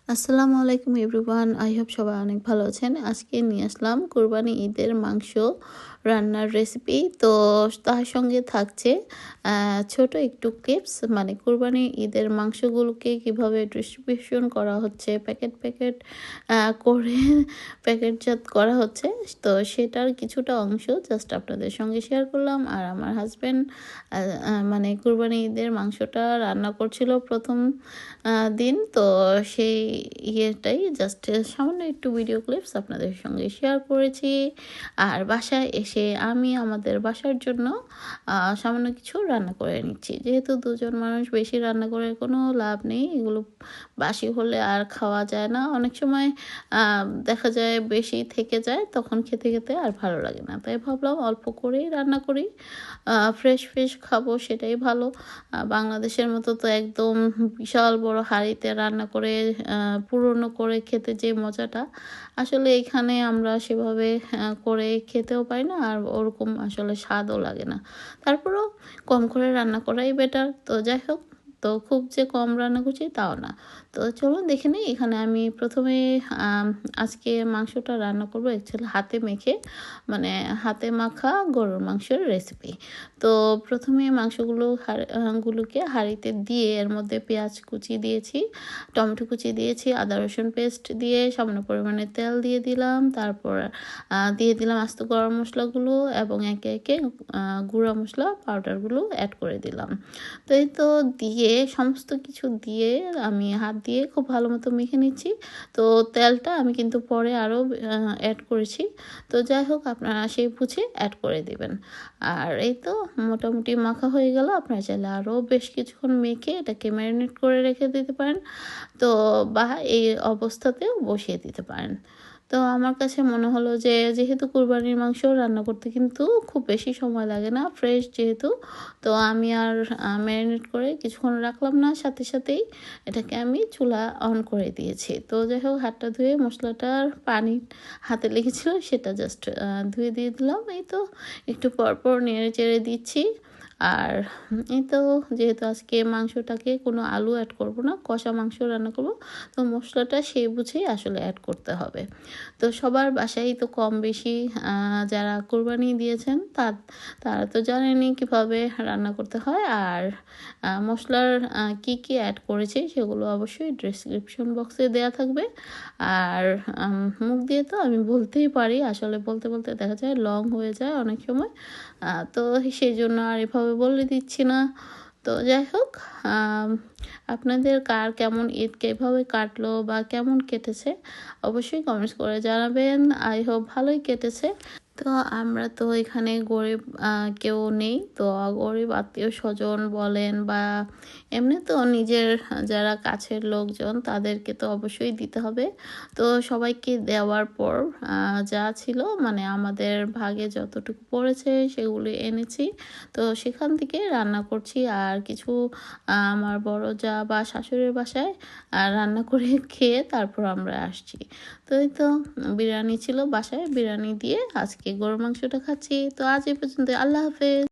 আসসালামু আলাইকুম everyone. I hope সবাই অনেক ভালো আছেন। আজকে নিয়ে আসলাম কোরবানি ঈদের মাংস রান্নার রেসিপি। তো তার সঙ্গে থাকছে ছোট একটু ক্লিপস, মানে কোরবানি ঈদের মাংসগুলোকে কিভাবে ডিস্ট্রিবিউশন করা হচ্ছে, প্যাকেট করে প্যাকেটজাত করা হচ্ছে। তো সেটার কিছুটা অংশ জাস্ট আপনাদের সঙ্গে শেয়ার করলাম। আর আমার হাজব্যান্ড মানে কোরবানি ঈদের মাংসটা রান্না করছিল প্রথম দিন। তো সেই ইয়েটাই জাস্ট সামান্য একটু ভিডিও ক্লিপস আপনাদের সঙ্গে শেয়ার করেছি। আর বাসায় এসে আমি আমাদের বাসার জন্য সামান্য কিছু রান্না করে নিচ্ছি। যেহেতু দুজন মানুষ, বেশি রান্না করে কোনো লাভ নেই। এগুলো বাসি হলে আর খাওয়া যায় না। অনেক সময় দেখা যায় বেশি থেকে যায়, তখন খেতে খেতে আর ভালো লাগে না। তাই ভাবলাম অল্প করেই রান্না করি, ফ্রেশ খাবো, সেটাই ভালো। বাংলাদেশের মতো তো একদম বিশাল বড় হাঁড়িতে রান্না করে পুরনো করে খেতে যে মজাটা, আসলে এখানে আমরা সেভাবে করে খেতেও পারি না, আর ওরকম আসলে স্বাদও লাগে না। তারপরেও কম করে রান্না করাই বেটার। তো যাই হোক, তো খুব যে কম রান্না করছি তাও না। তো চলুন দেখে নিই। এখানে আমি প্রথমে আজকে মাংসটা রান্না করবো অ্যাকচুয়ালি হাতে মেখে, মানে হাতে মাখা গরুর মাংসের রেসিপি। তো প্রথমে মাংসগুলো গুলোকে হাঁড়িতে দিয়ে এর মধ্যে পেঁয়াজ কুচি দিয়েছি, টমেটো কুচি দিয়েছি, আদা রসুন পেস্ট দিয়ে সামান্য পরিমাণে তেল দিয়ে দিলাম। তারপর দিয়ে দিলাম আস্ত গরম মশলাগুলো এবং একে একে গুঁড়া মশলা পাউডারগুলো অ্যাড করে দিলাম। তো এই তো দিয়ে সমস্ত কিছু দিয়ে আমি হাত দিয়ে খুব ভালো মতো মেখে নিচ্ছি। তো তেলটা আমি কিন্তু পরে আরও অ্যাড করেছি। তো যাই হোক, আপনারা সেই বুঝে অ্যাড করে দিবেন। আর এই তো মোটামুটি মাখা হয়ে গেল। আপনারা চাইলে আরও বেশ কিছুক্ষণ মেখে এটাকে ম্যারিনেট করে রেখে দিতে পারেন, তো বা এই অবস্থাতেও বসিয়ে দিতে পারেন। তো আমার কাছে মনে হলো যে যেহেতু কুরবানির মাংস রান্না করতে কিন্তু খুব বেশি সময় লাগে না, ফ্রেশ যেহেতু, তো আমি আর ম্যারিনেট করে কিছুক্ষণ রাখলাম না, সাথেই এটাকে আমি চুলা অন করে দিয়েছি। তো যাই হোক, হাতটা ধুয়ে মশলাটার পানি হাতে লেগেছিল সেটা জাস্ট ধুয়ে দিয়ে দিলাম। এই তো একটু পরপর নেড়ে চেড়ে দিচ্ছি। আর এই তো যেহেতু আজকে মাংসটাকে কোনো আলু অ্যাড করব না, কষা মাংস রান্না করব, তো মশলাটা সেই বুঝেই আসলে অ্যাড করতে হবে। তো সবার বাসায় তো কম বেশি যারা কোরবানি দিয়েছেন তারা তো জানেনই কীভাবে রান্না করতে হয়। আর মশলার কী অ্যাড করেছি সেগুলো অবশ্যই ডেসক্রিপশন বক্সে দেওয়া থাকবে। আর মুখ দিয়ে তো আমি বলতেই পারি, আসলে বলতে দেখা যায় লং হয়ে যায় অনেক সময়। তো সেই জন্য আর এভাবে বলে দিচ্ছি না। তো যাই হোক, আপনাদের কার কেমন ঈদ এভাবে কাটলো বা কেমন কেটেছে অবশ্যই কমেন্টস করে জানাবেন। আই হোপ ভালোই কেটেছে। তো আমরা তো এখানে গরিব কেউ নেই, তো গরিব আত্মীয় স্বজন বলেন বা এমনি তো নিজের যারা কাছের লোকজন তাদেরকে তো অবশ্যই দিতে হবে। তো সবাইকে দেওয়ার পর যা ছিল, মানে আমাদের ভাগে যতটুকু পড়েছে সেগুলি এনেছি। তো সেখান থেকে রান্না করছি। আর কিছু আমার বড় যা বা শাশুড়ির বাসায় রান্না করে খেয়ে তারপর আমরা আসছি। তো এই তো বিরিয়ানি ছিল বাসায়, বিরিয়ানি দিয়ে আজকে গরুর মাংসটা খাচ্ছি। তো আজ এই পর্যন্ত, আল্লাহ হাফেজ।